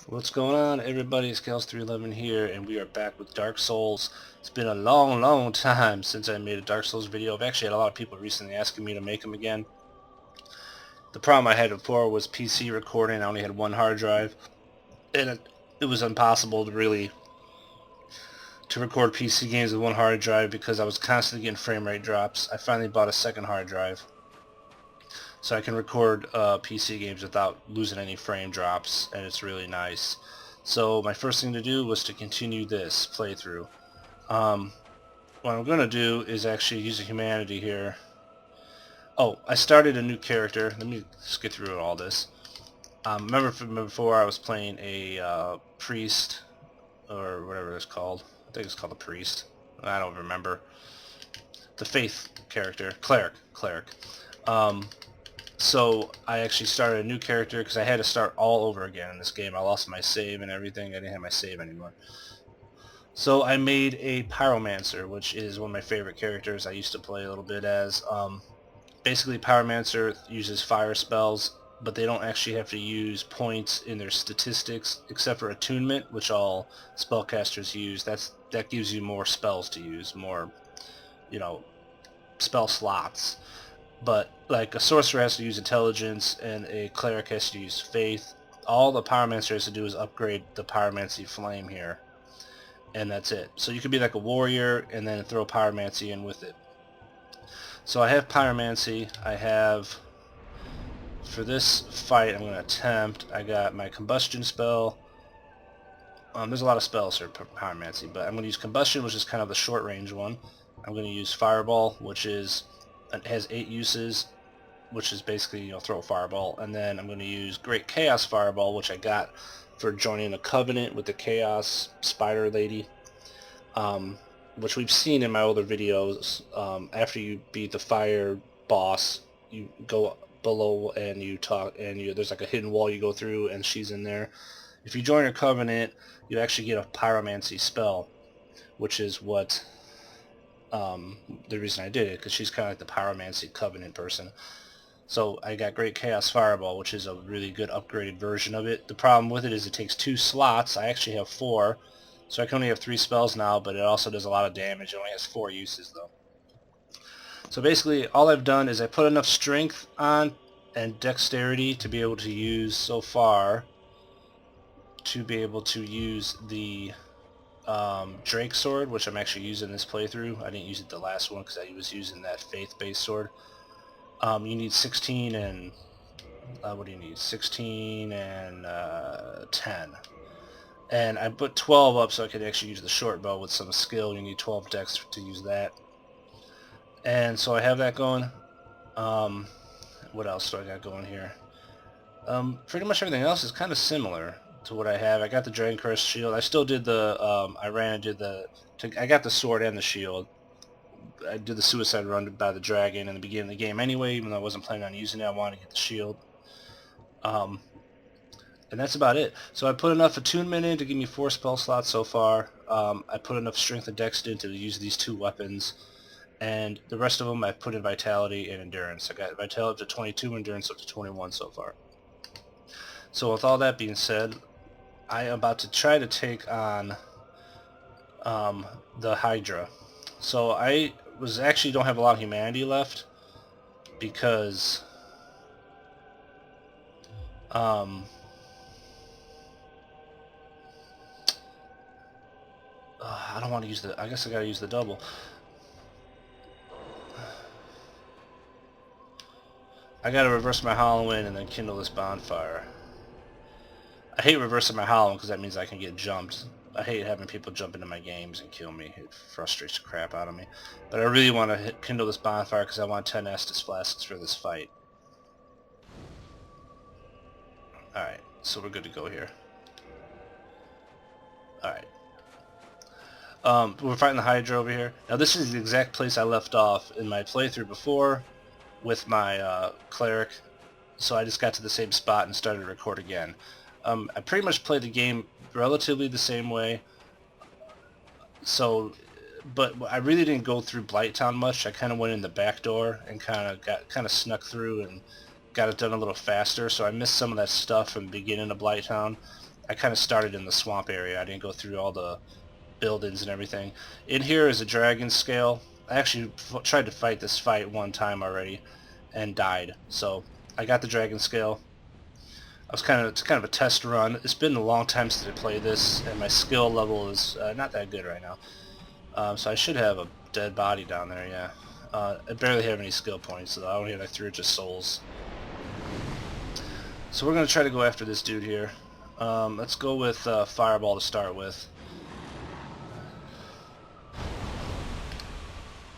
What's going on, everybody? It's Chaos311 here, and we are back with Dark Souls. It's been a long time since I made a Dark Souls video. I've actually had a lot of people recently asking me to make them again. The problem I had before was PC recording. I only had one hard drive, and it was impossible to record PC games with one hard drive because I was constantly getting frame rate drops. I finally bought a second hard drive, so I can record PC games without losing any frame drops, and it's really nice. So my first thing to do was to continue this playthrough. What I'm going to do is actually use a humanity here. Oh, I started a new character. Let me just get through all this. Remember from before I was playing a priest, or whatever it's called. I think it's called a priest. I don't remember. The faith character. Cleric. So I actually started a new character because I had to start all over again in this game. I lost my save and everything. I didn't have my save anymore. So I made a pyromancer, which is one of my favorite characters I used to play a little bit as. Basically, pyromancer uses fire spells, but they don't actually have to use points in their statistics, except for attunement, which all spellcasters use. That gives you more spells to use, more, spell slots. But like a sorcerer has to use intelligence and a cleric has to use faith. All the pyromancer has to do is upgrade the pyromancy flame here, and that's it. So you could be like a warrior and then throw pyromancy in with it. So I have pyromancy. I have, for this fight I'm going to attempt, I got my combustion spell. There's a lot of spells for pyromancy, but I'm going to use combustion, which is kind of the short range one. I'm going to use fireball, which is, it has 8 uses, which is basically, throw a fireball. And then I'm going to use Great Chaos Fireball, which I got for joining a covenant with the Chaos Spider Lady, which we've seen in my older videos. After you beat the fire boss, you go below and you talk, and there's like a hidden wall you go through, and she's in there. If you join her covenant, you actually get a pyromancy spell, which is what the reason I did it, because she's kind of like the pyromancy covenant person. So I got Great Chaos Fireball, which is a really good upgraded version of it. The problem with it is it takes 2 slots. I actually have 4, so I can only have 3 spells now, but it also does a lot of damage. It only has 4 uses though. So basically all I've done is I put enough strength on and dexterity to be able to use so far, to be able to use the Drake sword, which I'm actually using this playthrough. I didn't use it the last one because I was using that faith-based sword. You need 16 and what do you need? 16 and 10. And I put 12 up so I could actually use the short bow with some skill. You need 12 dex to use that. And so I have that going. What else do I got going here? Pretty much everything else is kind of similar to what I have. I got the Dragon Crest shield. I still did the, I got the sword and the shield. I did the suicide run by the dragon in the beginning of the game anyway, even though I wasn't planning on using it. I wanted to get the shield. And that's about it. So I put enough attunement in to give me 4 spell slots so far. I put enough strength and dex in to use these 2 weapons. And the rest of them I put in vitality and endurance. I got vitality up to 22, endurance up to 21 so far. So with all that being said, I am about to try to take on the Hydra. So I actually don't have a lot of humanity left because I don't want to use I guess I gotta use the double. I gotta reverse my hollow in and then kindle this bonfire. I hate reversing my hollow because that means I can get jumped. I hate having people jump into my games and kill me. It frustrates the crap out of me. But I really want to kindle this bonfire because I want 10 Estus flasks for this fight. Alright, so we're good to go here. Alright. We're fighting the Hydra over here. Now this is the exact place I left off in my playthrough before with my cleric. So I just got to the same spot and started to record again. I pretty much played the game relatively the same way. So, but I really didn't go through Blighttown much. I kind of went in the back door and kind of snuck through and got it done a little faster. So I missed some of that stuff from the beginning of Blighttown. I kind of started in the swamp area. I didn't go through all the buildings and everything. In here is a dragon scale. I actually tried to fight this fight one time already and died. So I got the dragon scale. It's kind of a test run. It's been a long time since I played this, and my skill level is not that good right now. So I should have a dead body down there, yeah. I barely have any skill points, so I only have like 3 just souls. So we're going to try to go after this dude here. Let's go with Fireball to start with.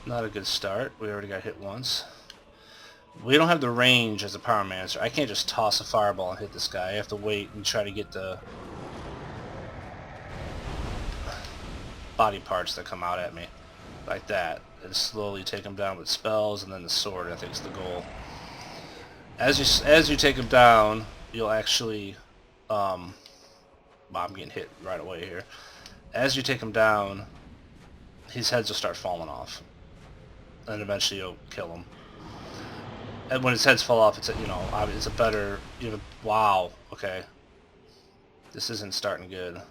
Not a good start. We already got hit once. We don't have the range as a pyromancer. I can't just toss a fireball and hit this guy. I have to wait and try to get the body parts that come out at me. Like that. And slowly take him down with spells, and then the sword, I think, is the goal. As you take him down, you'll actually... I'm getting hit right away here. As you take him down, his heads will start falling off. And eventually you'll kill him. And when his heads fall off, it's a, it's a better... wow, okay. This isn't starting good.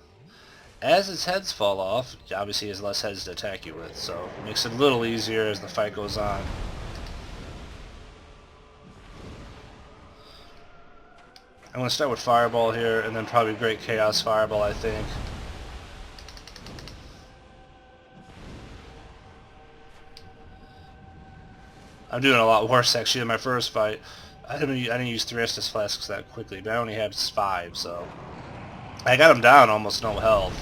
As his heads fall off, obviously he has less heads to attack you with, so it makes it a little easier as the fight goes on. I'm going to start with Fireball here, and then probably Great Chaos Fireball, I think. I'm doing a lot worse, actually, in my first fight. I didn't use 3 Estus Flasks that quickly, but I only have 5, so... I got him down almost no health,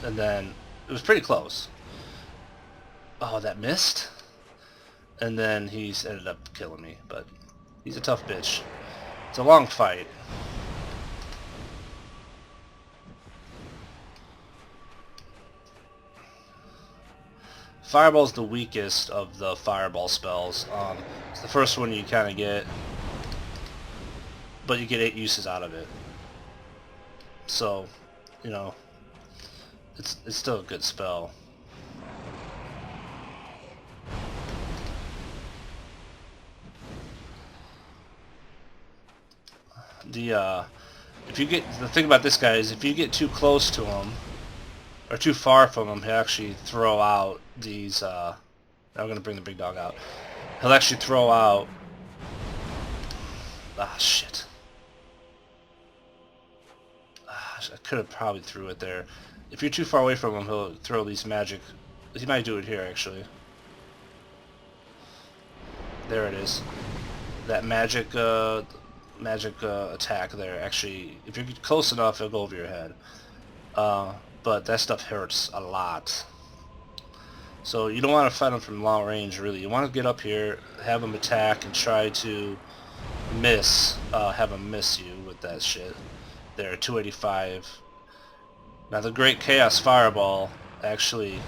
and then it was pretty close. Oh, that missed? And then he ended up killing me, but he's a tough bitch. It's a long fight. Fireball's the weakest of the fireball spells. It's the first one you kind of get, but you get 8 uses out of it. So, it's still a good spell. The thing about this guy is if you get too close to him or too far from him, he'll actually throw out these. I'm gonna bring the big dog out. He'll actually throw out. Ah, shit. I could have probably threw it there. If you're too far away from him, he'll throw these magic. He might do it here, actually. There it is. That magic attack there. Actually, if you're close enough, it'll go over your head. But that stuff hurts a lot. So you don't want to fight him from long range, really. You want to get up here, have him attack, and try to have him miss you with that shit. There, 285. Now the Great Chaos Fireball actually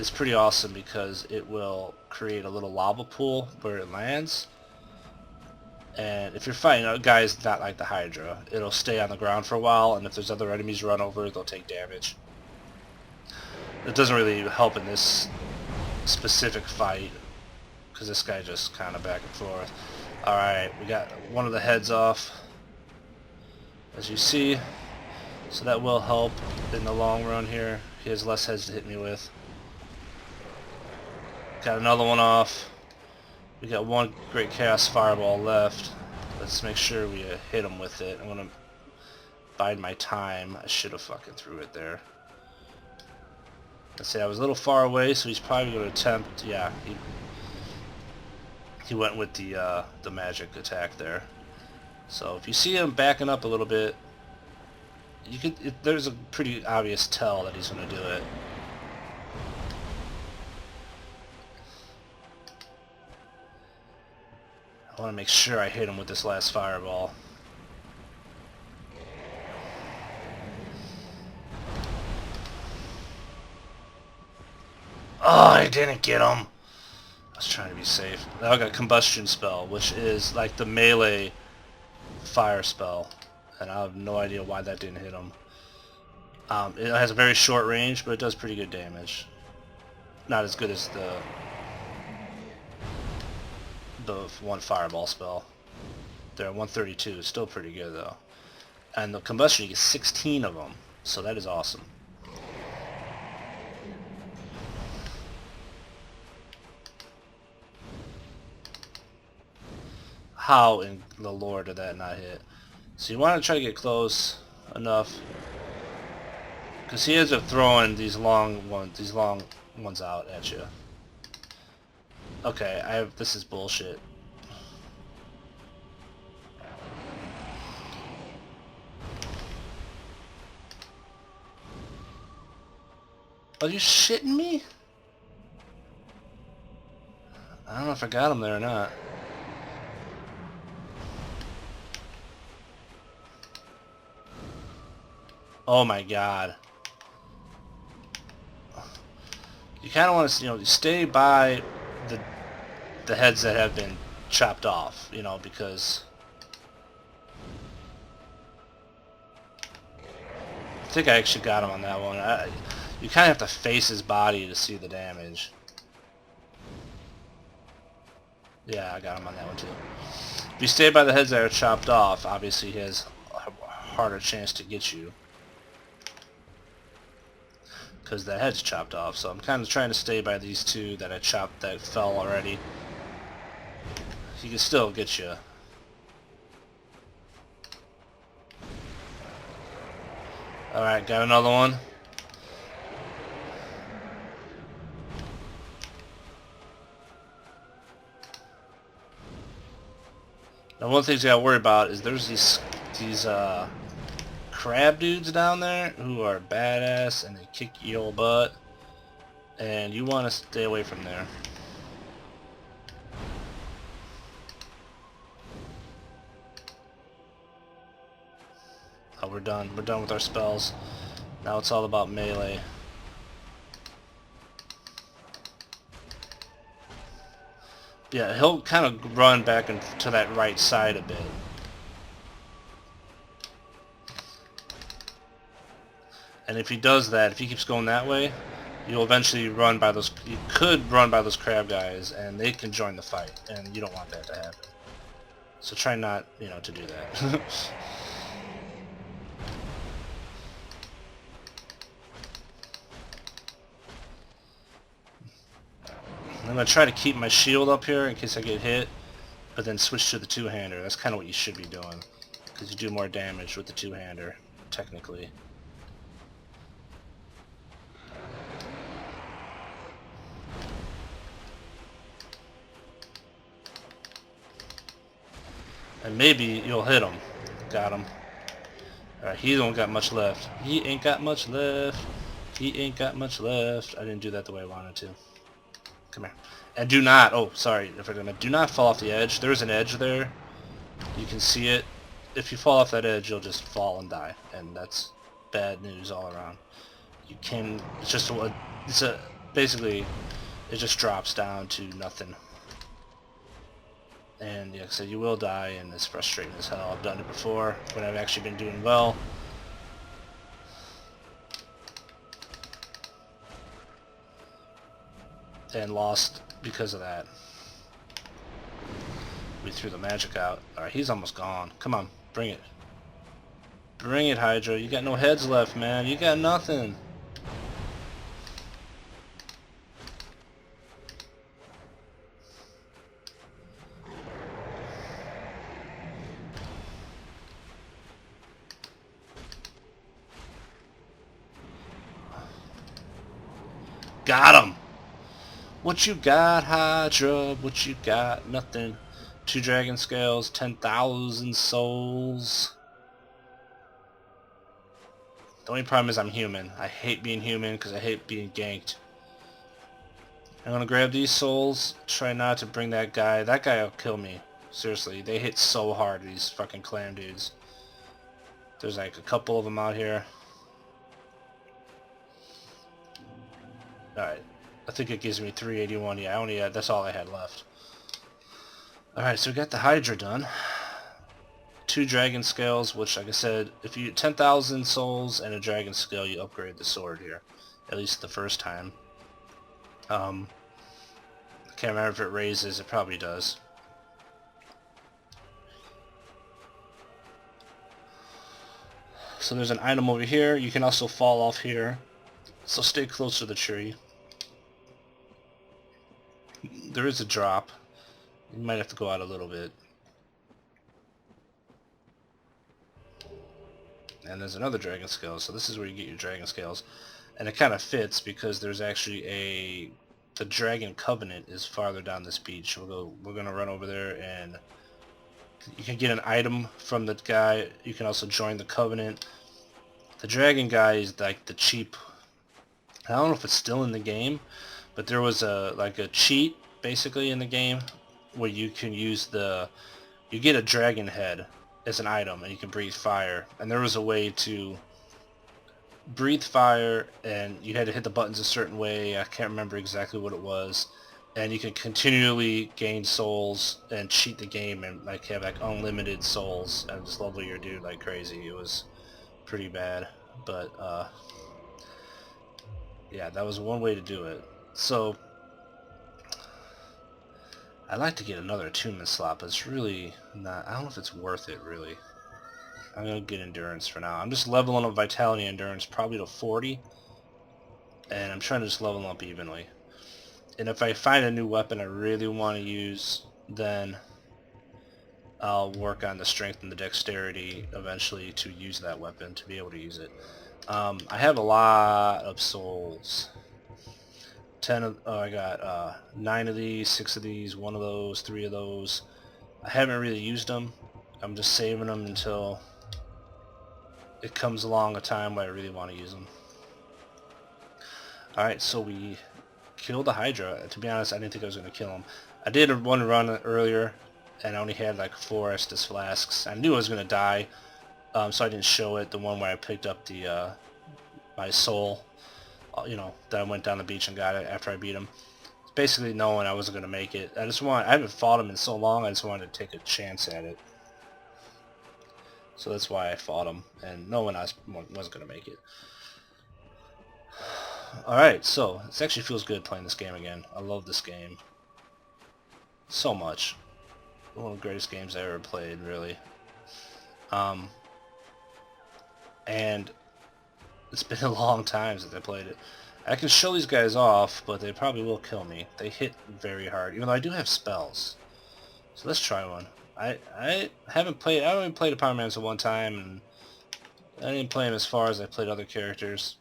is pretty awesome because it will create a little lava pool where it lands. And if you're fighting a guys not like the Hydra, it'll stay on the ground for a while, and if there's other enemies run over, they'll take damage. It doesn't really help in this specific fight because this guy just kind of back and forth. Alright, we got one of the heads off, as you see, so that will help in the long run here. He has less heads to hit me with. Got another one off. We got one Great Chaos Fireball left. Let's make sure we hit him with it. I'm gonna bide my time. I should have fucking threw it there. Let's say I was a little far away, so he's probably gonna attempt. Yeah, he went with the magic attack there. So if you see him backing up a little bit, there's a pretty obvious tell that he's gonna do it. I want to make sure I hit him with this last fireball. Oh, I didn't get him. I was trying to be safe. Now I got Combustion Spell, which is like the melee fire spell. And I have no idea why that didn't hit him. It has a very short range, but it does pretty good damage. Not as good as the one fireball spell. They're at 132, still pretty good though. And the combustion, you get 16 of them. So that is awesome. How in the Lord did that not hit? So you want to try to get close enough, because he ends up throwing these long ones out at you. Okay, this is bullshit. Are you shitting me? I don't know if I got him there or not. Oh my god. You kind of want to, stay by the heads that have been chopped off, because I think I actually got him on that one. You kind of have to face his body to see the damage. Yeah, I got him on that one too. If you stay by the heads that are chopped off, obviously he has a harder chance to get you, because the head's chopped off. So I'm kind of trying to stay by these two that I chopped that fell already. He can still get you. Alright, got another one. Now one thing you gotta worry about is there's these crab dudes down there who are badass and they kick your butt, and you want to stay away from there. Oh, we're done. We're done with our spells. Now it's all about melee. Yeah, he'll kind of run back to that right side a bit. And if he does that, if he keeps going that way, you'll eventually run by those. You could run by those crab guys, and they can join the fight, and you don't want that to happen. So try not, to do that. I'm gonna try to keep my shield up here in case I get hit, but then switch to the two-hander. That's kind of what you should be doing, because you do more damage with the two-hander, technically. And maybe you'll hit him. Got him. Alright, he don't got much left. He ain't got much left. He ain't got much left. I didn't do that the way I wanted to. Come here. And do not, oh, sorry, do not fall off the edge. There's an edge there. You can see it. If you fall off that edge, you'll just fall and die. And that's bad news all around. You can, basically, it just drops down to nothing. And like I said, you will die, and it's frustrating as hell. I've done it before when I've actually been doing well. And lost because of that. We threw the magic out. Alright, he's almost gone. Come on, bring it. Bring it, Hydra. You got no heads left, man. You got nothing. Got him! What you got, Hydra? What you got? Nothing. 2 dragon scales, 10,000 souls. The only problem is I'm human. I hate being human because I hate being ganked. I'm gonna grab these souls. Try not to bring that guy. That guy will kill me. Seriously, they hit so hard, these fucking clam dudes. There's like a couple of them out here. Alright. I think it gives me 381. Yeah, I only had, that's all I had left. Alright, so we got the Hydra done. 2 dragon scales, which, like I said, if you 10,000 souls and a dragon scale, you upgrade the sword here. At least the first time. I can't remember if it raises. It probably does. So there's an item over here. You can also fall off here. So stay close to the tree. There is a drop. You might have to go out a little bit. And there's another dragon scale. So this is where you get your dragon scales. And it kind of fits because there's actually the dragon covenant is farther down this beach. We're gonna run over there, and you can get an item from the guy. You can also join the covenant. The dragon guy is like the cheap. I don't know if it's still in the game, but there was a cheat basically in the game where you can use you get a dragon head as an item, and you can breathe fire. And there was a way to breathe fire, and you had to hit the buttons a certain way. I can't remember exactly what it was. And you can continually gain souls and cheat the game and like have like unlimited souls and just level your dude like crazy. It was pretty bad, but yeah, that was one way to do it. So I'd like to get another attunement slot, but it's really not. I don't know if it's worth it really. I'm gonna get endurance for now. I'm just leveling up vitality and endurance probably to 40, and I'm trying to just level them up evenly. And if I find a new weapon I really want to use, then I'll work on the strength and the dexterity eventually to use that weapon, to be able to use it. I have a lot of souls. I got 9 of these, 6 of these, 1 of those, 3 of those. I haven't really used them. I'm just saving them until it comes along a time where I really want to use them. Alright, so we killed the Hydra. To be honest, I didn't think I was going to kill him. I did one run earlier, and I only had like 4 Estus flasks. I knew I was going to die, so I didn't show it. The one where I picked up my soul, that I went down the beach and got it after I beat him. Basically knowing I wasn't going to make it. I haven't fought him in so long, I just wanted to take a chance at it. So that's why I fought him, and knowing I wasn't going to make it. Alright, so it actually feels good playing this game again. I love this game so much. One of the greatest games I ever played, really. And it's been a long time since I played it. I can show these guys off, but they probably will kill me. They hit very hard, even though I do have spells. So let's try one. I only played a pyromancer one time, and I didn't play him as far as I played other characters.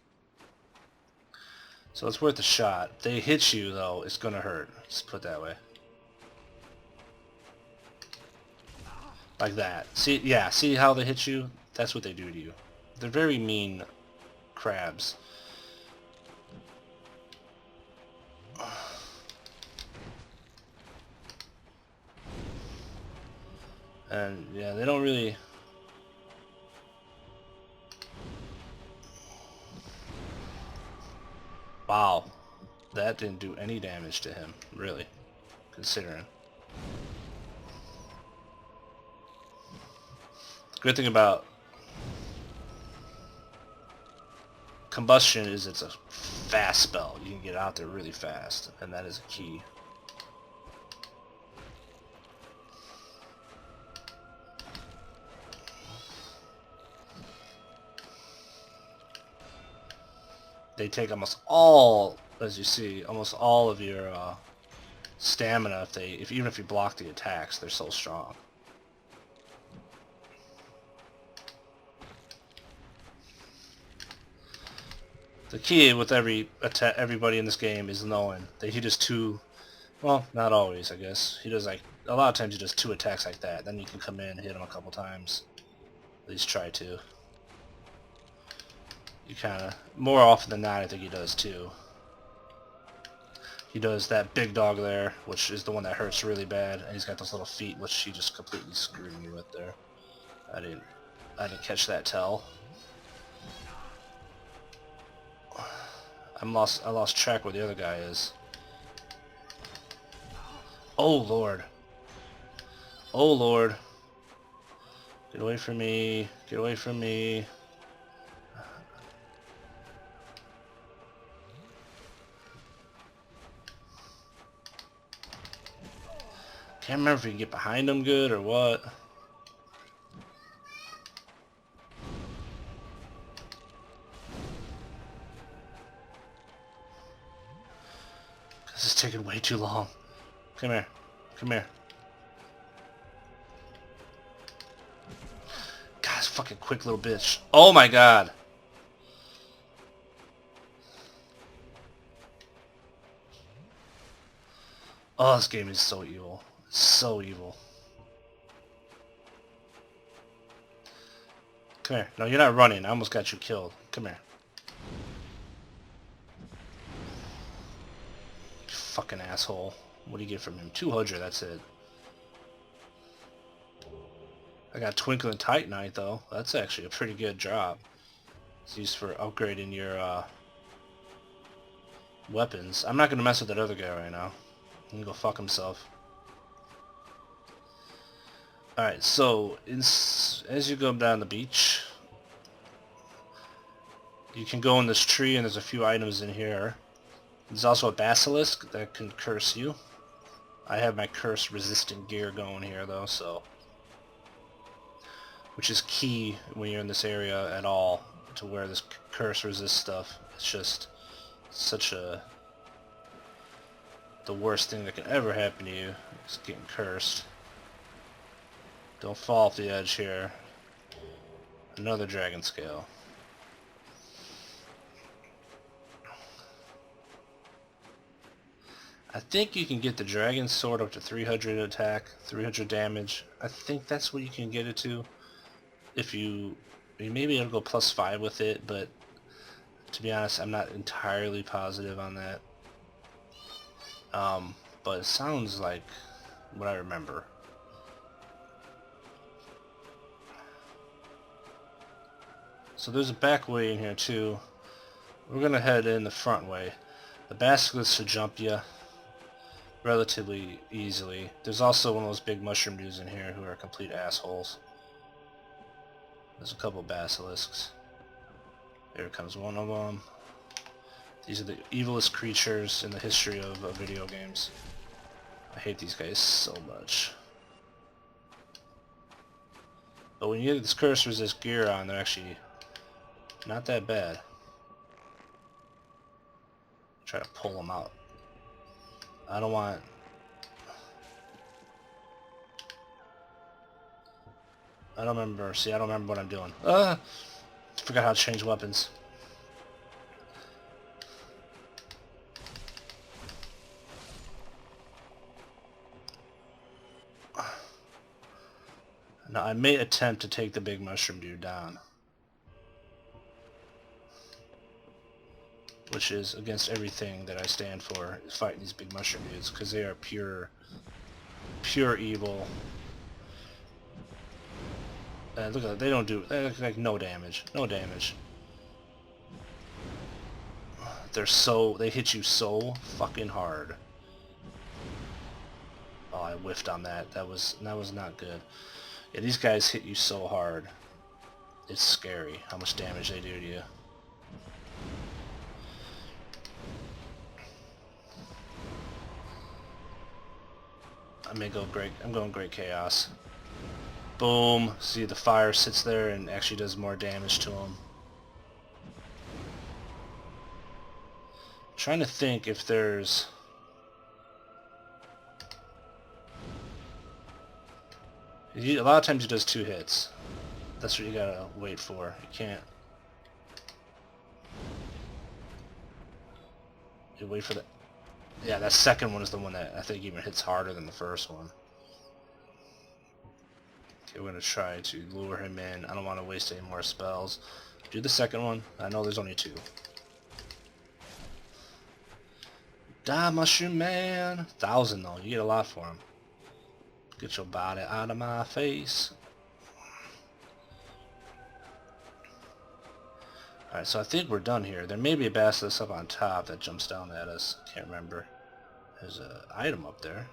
So it's worth a shot. If they hit you, though, it's gonna hurt. Just put it that way. Like that. See how they hit you? That's what they do to you. They're very mean crabs. And yeah, they don't really... Wow. That didn't do any damage to him, really, considering. The good thing about combustion is it's a fast spell. You can get out there really fast, and that is a key. They take almost all, as you see, almost all of your stamina even if you block the attacks. They're so strong. The key with everybody in this game is knowing that he does 2, well, not always, I guess. He does like, a lot of times he does 2 attacks like that. Then you can come in and hit him a couple times. At least try to. You kinda, more often than not, I think he does too. He does that big dog there, which is the one that hurts really bad, and he's got those little feet, which he just completely screwed me with there. I didn't catch that tell. I lost track where the other guy is. Oh Lord. Oh Lord. Get away from me. Get away from me. Can't remember if you can get behind him good or what. taking way too long. Come here. Come here. God, this fucking quick little bitch. Oh my god. Oh, this game is so evil. So evil. Come here. No, you're not running. I almost got you killed. Come here. You fucking asshole. What do you get from him? 200, that's it. I got Twinkling Titanite though. That's actually a pretty good drop. It's used for upgrading your weapons. I'm not gonna mess with that other guy right now. He can go fuck himself. Alright, so as you go down the beach, you can go in this tree and there's a few items in here. There's also a basilisk that can curse you. I have my curse resistant gear going here though, so which is key when you're in this area at all to wear this curse resist stuff. It's just such the worst thing that can ever happen to you is getting cursed. Don't fall off the edge here. Another dragon scale. I think you can get the dragon sword up to 300 attack, 300 damage. I think that's what you can get it to. If you maybe it'll go +5 with it, but to be honest, I'm not entirely positive on that. But it sounds like what I remember. So there's a back way in here too. We're gonna head in the front way. The basilisk should jump you relatively easily. There's also one of those big mushroom dudes in here who are complete assholes. There's a couple basilisks. Here comes one of them. These are the evilest creatures in the history of video games. I hate these guys so much. But when you get this curse resist gear on, they're actually not that bad. Try to pull them out. I don't want... I don't remember. See, I don't remember what I'm doing. Forgot how to change weapons. Now, I may attempt to take the big mushroom dude down, which is against everything that I stand for, is fighting these big mushroom dudes, because they are pure evil. Look at that, they don't do, they look like no damage, no damage. They hit you so fucking hard. Oh, I whiffed on that. That was not good. Yeah, these guys hit you so hard. It's scary how much damage they do to you. I'm going great chaos. Boom. See, the fire sits there and actually does more damage to him. I'm trying to think if there's... A lot of times he does 2 hits. That's what you gotta wait for. You can't... You wait for the... Yeah, that second one is the one that I think even hits harder than the first one. Okay, we're gonna try to lure him in. I don't want to waste any more spells. Do the second one. I know there's only 2. Die, Mushroom Man! 1,000 though. You get a lot for him. Get your body out of my face. Alright, so I think we're done here. There may be a basilisk up on top that jumps down at us. Can't remember. There's an item up there.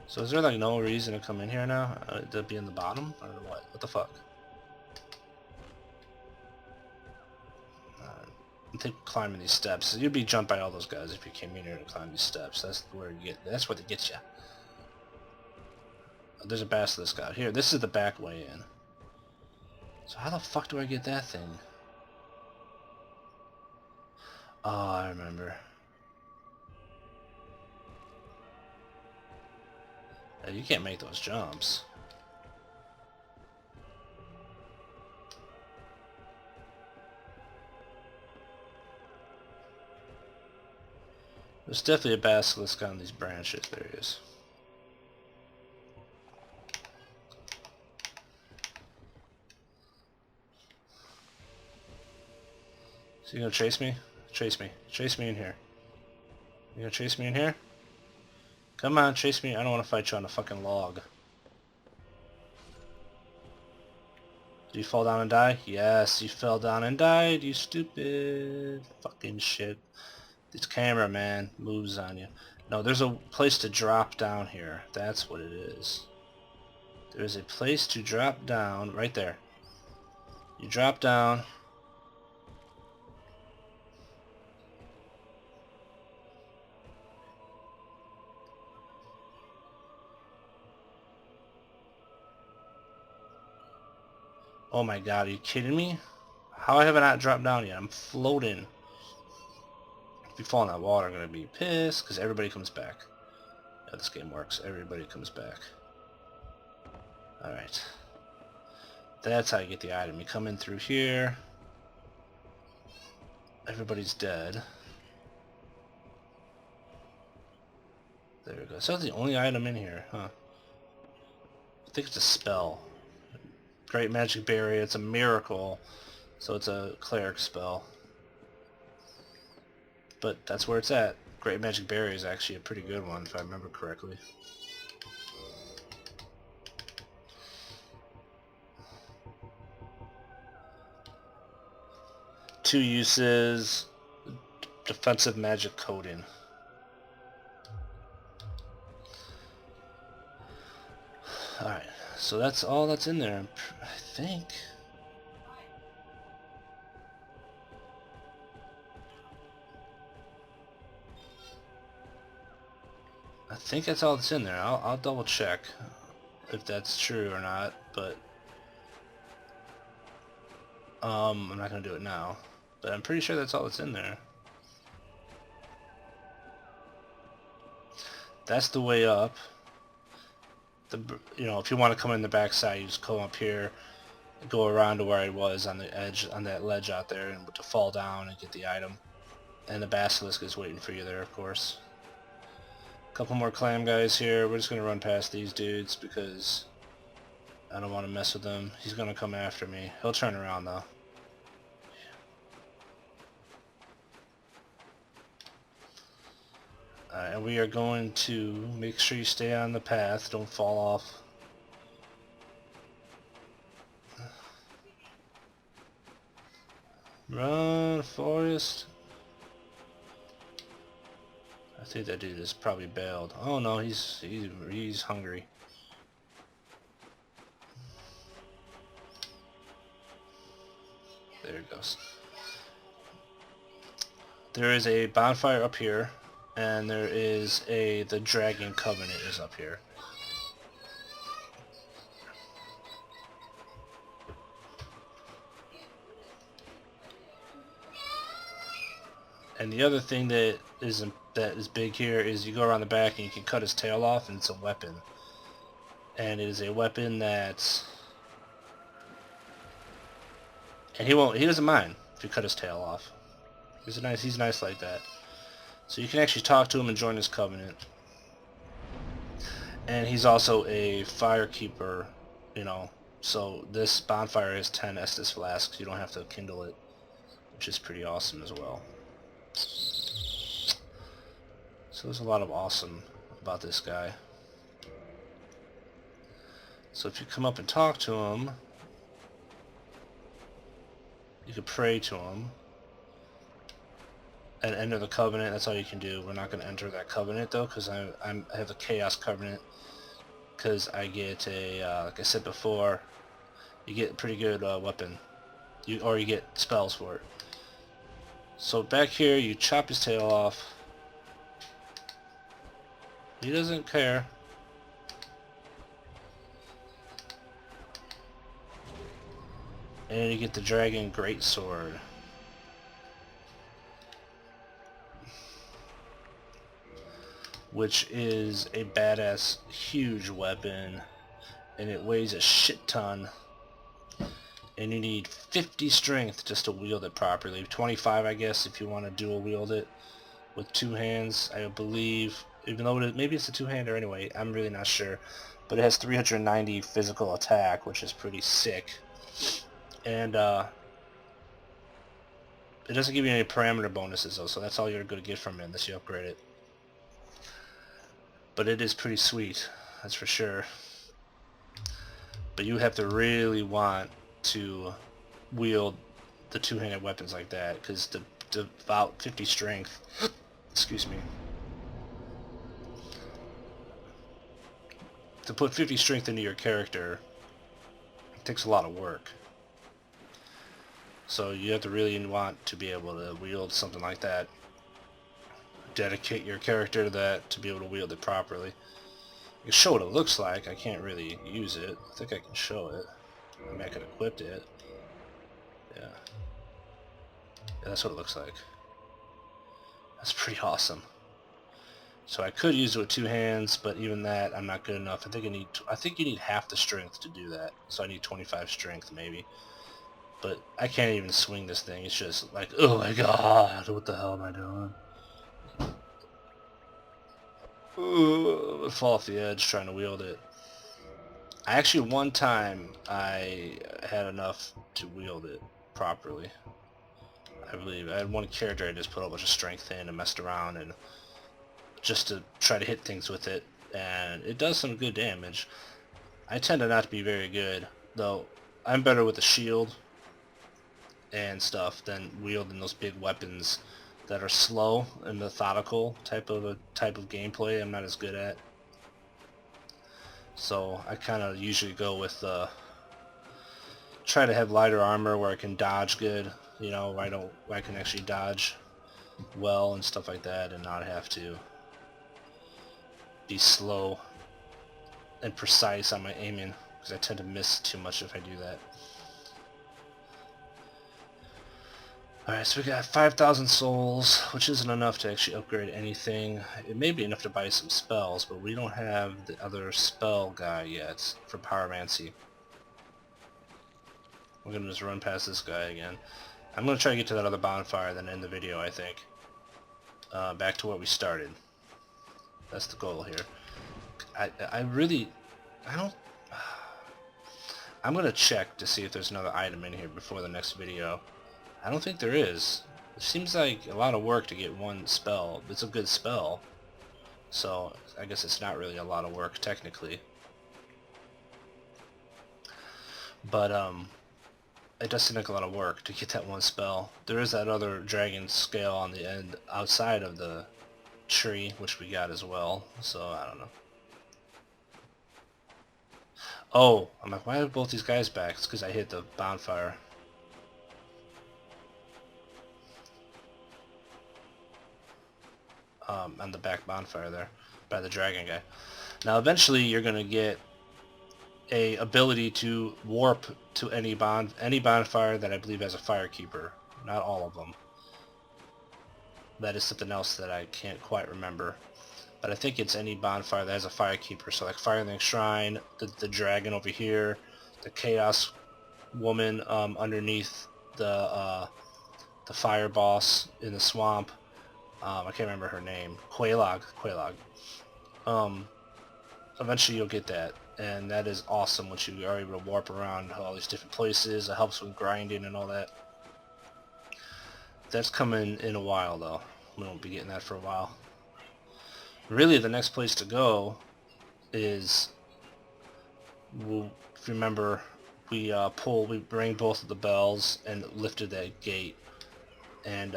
So is there like no reason to come in here now? To be in the bottom? Or what? What the fuck? I think climbing these steps. You'd be jumped by all those guys if you came in here to climb these steps. That's where you get. That's where they get you. There's a basilisk out here. This is the back way in. So how the fuck do I get that thing? Oh, I remember. You can't make those jumps. There's definitely a basilisk on these branches. There he is. So you gonna chase me? Chase me. Chase me in here. You gonna chase me in here? Come on, chase me. I don't want to fight you on a fucking log. Did you fall down and die? Yes, you fell down and died, you stupid fucking shit. This camera, man, moves on you. No, there's a place to drop down here. That's what it is. There's a place to drop down right there. You drop down. Oh my god, are you kidding me? How have I not dropped down yet? I'm floating. If you fall in that water, I'm going to be pissed because everybody comes back. Yeah, this game works. Everybody comes back. Alright. That's how you get the item. You come in through here. Everybody's dead. There we go. So that's the only item in here, huh? I think it's a spell. Great Magic Berry. It's a miracle. So it's a cleric spell. But that's where it's at. Great Magic Berry is actually a pretty good one, if I remember correctly. Two uses. Defensive magic coating. Alright, so that's all that's in there, I think. I think that's all that's in there. I'll double check if that's true or not, but I'm not gonna do it now. But I'm pretty sure that's all that's in there. That's the way up. You know, if you want to come in the backside, you just come up here, go around to where I was on the edge, on that ledge out there, and to fall down and get the item. And the basilisk is waiting for you there, of course. A couple more clam guys here. We're just gonna run past these dudes because I don't want to mess with him. He's gonna come after me. He'll turn around though. And we are going to make sure you stay on the path. Don't fall off. Run, Forest. I think that dude is probably bailed. Oh no, he's hungry. There it goes. There is a bonfire up here, and there is the Dragon Covenant is up here. And the other thing that is big here is you go around the back and you can cut his tail off, and it's a weapon. And it is a weapon that, and he doesn't mind if you cut his tail off. He's nice like that. So you can actually talk to him and join his covenant. And he's also a firekeeper, you know. So this bonfire has 10 Estus flasks. You don't have to kindle it, which is pretty awesome as well. So there's a lot of awesome about this guy. So if you come up and talk to him, you can pray to him and enter the covenant. That's all you can do. We're not going to enter that covenant though, because I have a chaos covenant, because I get a like I said before, you get a pretty good weapon, or you get spells for it. So back here you chop his tail off. He doesn't care. And you get the Dragon Greatsword. which is a badass huge weapon, and it weighs a shit ton, and you need 50 strength just to wield it properly. 25 I guess if you want to dual wield it with two hands, I believe, even though maybe it's a two-hander anyway, I'm really not sure. But it has 390 physical attack, which is pretty sick. And it doesn't give you any parameter bonuses though, so that's all you're going to get from it unless you upgrade it. But it is pretty sweet, that's for sure. But you have to really want to wield the two-handed weapons like that, because to about 50 strength, excuse me, to put 50 strength into your character, it takes a lot of work. So you have to really want to be able to wield something like that. Dedicate your character to that to be able to wield it properly. I can show what it looks like. I can't really use it. I think I can show it. I mean, I can equip it. Yeah. That's what it looks like. That's pretty awesome. So I could use it with two hands, but even that, I'm not good enough. I think you need half the strength to do that. So I need 25 strength maybe. But I can't even swing this thing. It's just like, oh my god, what the hell am I doing? Ooh, I fall off the edge trying to wield it. I actually, one time, I had enough to wield it properly. I believe I had one character I just put a bunch of strength in and messed around and just to try to hit things with it, and it does some good damage. I tend to not to be very good, though. I'm better with the shield and stuff than wielding those big weapons that are slow and methodical type of gameplay. I'm not as good at. So I kind of usually go with try to have lighter armor where I can dodge good, you know, where I can actually dodge well and stuff like that, and not have to be slow and precise on my aiming, because I tend to miss too much if I do that. Alright, so we got 5,000 souls, which isn't enough to actually upgrade anything. It may be enough to buy some spells, but we don't have the other spell guy yet for pyromancy. We're going to just run past this guy again. I'm going to try to get to that other bonfire, then end the video, I think. Back to where we started. That's the goal here. I'm going to check to see if there's another item in here before the next video. I don't think there is. It seems like a lot of work to get one spell. It's a good spell, so I guess it's not really a lot of work technically. But it does seem like a lot of work to get that one spell. There is that other dragon scale on the end outside of the tree, which we got as well, so I don't know. Oh, I'm like, why are both these guys back? It's because I hit the bonfire. On the back bonfire there by the dragon guy. Now eventually you're gonna get a ability to warp to any bonfire that I believe has a firekeeper. Not all of them. That is something else that I can't quite remember. But I think it's any bonfire that has a firekeeper. So like Firelink Shrine, the dragon over here, the Chaos Woman underneath the fire boss in the swamp. I can't remember her name. Quelagg. Eventually you'll get that, and that is awesome once you are able to warp around all these different places. It helps with grinding and all that. That's coming in a while though. We won't be getting that for a while. Really, the next place to go is, if you remember, we rang both of the bells and lifted that gate, and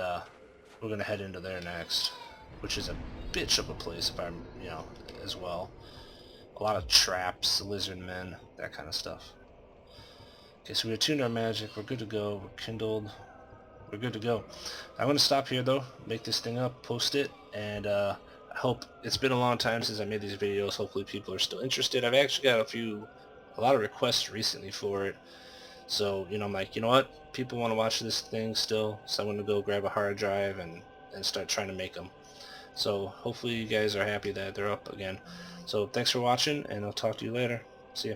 we're gonna head into there next, which is a bitch of a place if I'm, as well. A lot of traps, lizard men, that kind of stuff. Okay, so we attuned our magic, we're good to go, we're kindled, we're good to go. I'm gonna stop here though, make this thing up, post it, and I hope, it's been a long time since I made these videos, hopefully people are still interested. I've actually got a lot of requests recently for it. So, I'm like, you know what? People want to watch this thing still, so I'm going to go grab a hard drive and start trying to make them. So hopefully you guys are happy that they're up again. So thanks for watching, and I'll talk to you later. See ya.